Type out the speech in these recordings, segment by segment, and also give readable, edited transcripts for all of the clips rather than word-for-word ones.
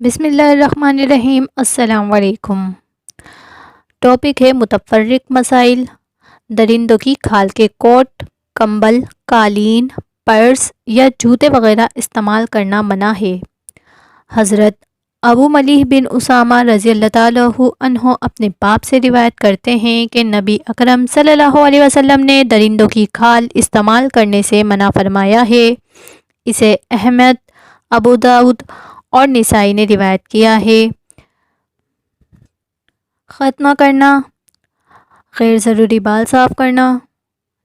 بسم اللہ الرحمن الرحیم۔ السلام علیکم۔ ٹاپک ہے متفرق مسائل۔ درندوں کی کھال کے کوٹ، کمبل، قالین، پرس یا جوتے وغیرہ استعمال کرنا منع ہے۔ حضرت ابو ملیح بن اسامہ رضی اللہ تعالیٰ عنہ اپنے باپ سے روایت کرتے ہیں کہ نبی اکرم صلی اللہ علیہ وسلم نے درندوں کی کھال استعمال کرنے سے منع فرمایا ہے۔ اسے احمد، ابو داؤد اور نسائی نے روایت کیا ہے۔ ختنہ کرنا، غیر ضروری بال صاف کرنا،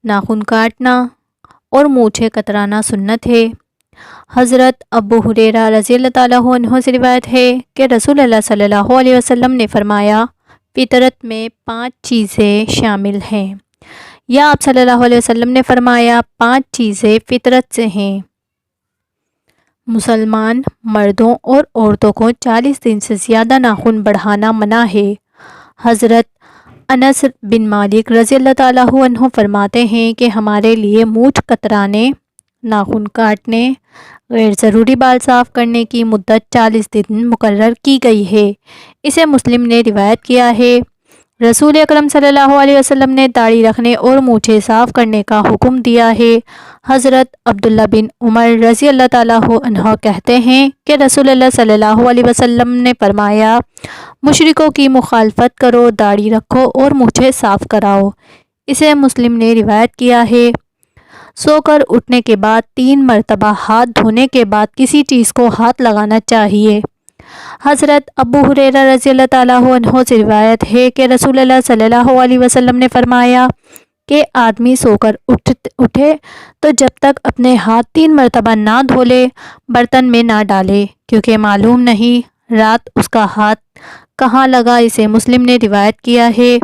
ناخن کاٹنا اور مونچھیں کترانا سنت ہے۔ حضرت ابو ہریرہ رضی اللہ تعالیٰ عنہ سے روایت ہے کہ رسول اللہ صلی اللہ علیہ وسلم نے فرمایا، فطرت میں 5 چیزیں شامل ہیں، یا آپ صلی اللہ علیہ وسلم نے فرمایا 5 چیزیں فطرت سے ہیں۔ مسلمان مردوں اور عورتوں کو 40 دن سے زیادہ ناخن بڑھانا منع ہے۔ حضرت انس بن مالک رضی اللہ تعالیٰ عنہ فرماتے ہیں کہ ہمارے لیے مونچھ کترانے، ناخن کاٹنے، غیر ضروری بال صاف کرنے کی مدت 40 دن مقرر کی گئی ہے۔ اسے مسلم نے روایت کیا ہے۔ رسول اکرم صلی اللہ علیہ وسلم نے داڑھی رکھنے اور مونچھیں صاف کرنے کا حکم دیا ہے۔ حضرت عبداللہ بن عمر رضی اللہ تعالیٰ عنہ کہتے ہیں کہ رسول اللہ صلی اللہ علیہ وسلم نے فرمایا، مشرکوں کی مخالفت کرو، داڑھی رکھو اور مونچھیں صاف کراؤ۔ اسے مسلم نے روایت کیا ہے۔ سو کر اٹھنے کے بعد 3 مرتبہ ہاتھ دھونے کے بعد کسی چیز کو ہاتھ لگانا چاہیے۔ حضرت ابو ہریرہ رضی اللہ تعالیٰ عنہ سے روایت ہے کہ رسول اللہ صلی اللہ علیہ وسلم نے فرمایا کہ آدمی سو کر اٹھے تو جب تک اپنے ہاتھ 3 مرتبہ نہ دھو لے، برتن میں نہ ڈالے، کیونکہ معلوم نہیں رات اس کا ہاتھ کہاں لگا۔ اسے مسلم نے روایت کیا ہے۔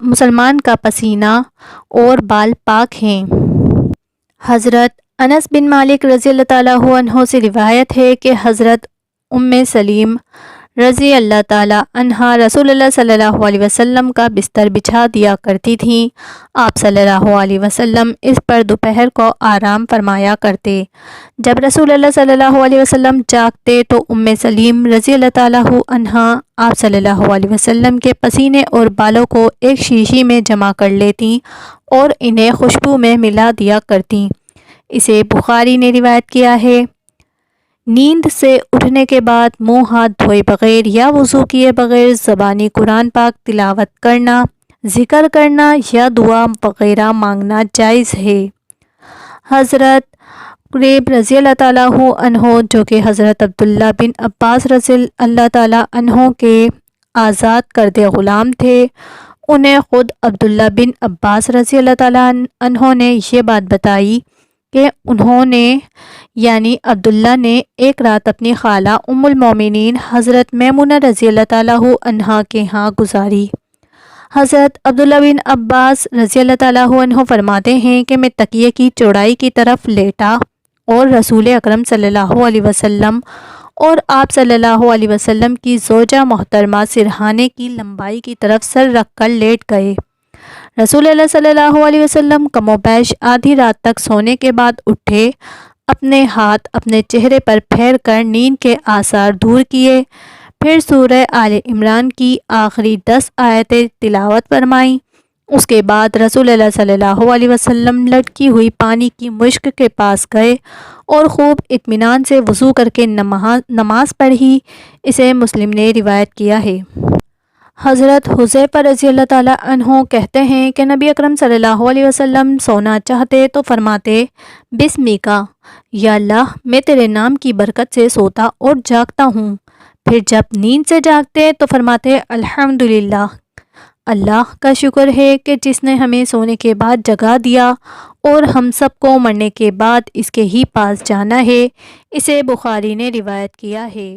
مسلمان کا پسینہ اور بال پاک ہیں۔ حضرت انس بن مالک رضی اللہ تعالیٰ عنہ سے روایت ہے کہ حضرت سلیم رضی اللہ تعالیٰ عنہ رسول اللہ صلی اللہ علیہ وسلم کا بستر بچھا دیا کرتی تھیں۔ آپ صلی اللہ علیہ وسلم اس پر دوپہر کو آرام فرمایا کرتے۔ جب رسول اللہ صلی اللہ علیہ وسلم جاگتے تو سلیم رضی اللہ تعالیٰ عنہ آپ صلی اللہ علیہ وسلم کے پسینے اور بالوں کو ایک شیشی میں جمع کر لیتیں اور انہیں خوشبو میں ملا دیا کرتیں۔ اسے بخاری نے روایت کیا ہے۔ نیند سے اٹھنے کے بعد منہ ہاتھ دھوئے بغیر یا وضو کیے بغیر زبانی قرآن پاک تلاوت کرنا، ذکر کرنا یا دعا وغیرہ مانگنا جائز ہے۔ حضرت قریب رضی اللہ تعالیٰ عنہ جو کہ حضرت عبداللہ بن عباس رضی اللہ تعالیٰ عنہ کے آزاد کردہ غلام تھے، انہیں خود عبداللہ بن عباس رضی اللہ تعالیٰ عنہ نے یہ بات بتائی کہ انہوں نے یعنی عبداللہ نے ایک رات اپنی خالہ ام المومنین حضرت میمونہ رضی اللہ تعالیٰ عنہا کے ہاں گزاری۔ حضرت عبداللہ بن عباس رضی اللہ تعالیٰ عنہ فرماتے ہیں کہ میں تکیے کی چوڑائی کی طرف لیٹا اور رسول اکرم صلی اللہ علیہ وسلم اور آپ صلی اللہ علیہ وسلم کی زوجہ محترمہ سرہانے کی لمبائی کی طرف سر رکھ کر لیٹ گئے۔ رسول اللہ صلی اللہ علیہ وسلم کم و بیش آدھی رات تک سونے کے بعد اٹھے، اپنے ہاتھ اپنے چہرے پر پھیر کر نیند کے آثار دور کیے، پھر سورہ آل عمران کی آخری 10 آیتیں تلاوت فرمائیں۔ اس کے بعد رسول اللہ صلی اللہ علیہ وسلم لٹکی ہوئی پانی کی مشک کے پاس گئے اور خوب اطمینان سے وضو کر کے نماز پڑھی۔ اسے مسلم نے روایت کیا ہے۔ حضرت حذیفہ رضی اللہ تعالیٰ عنہ کہتے ہیں کہ نبی اکرم صلی اللہ علیہ وسلم سونا چاہتے تو فرماتے، بسمک یا اللہ، میں تیرے نام کی برکت سے سوتا اور جاگتا ہوں۔ پھر جب نیند سے جاگتے تو فرماتے، الحمدللہ، اللہ کا شکر ہے کہ جس نے ہمیں سونے کے بعد جگا دیا اور ہم سب کو مرنے کے بعد اس کے ہی پاس جانا ہے۔ اسے بخاری نے روایت کیا ہے۔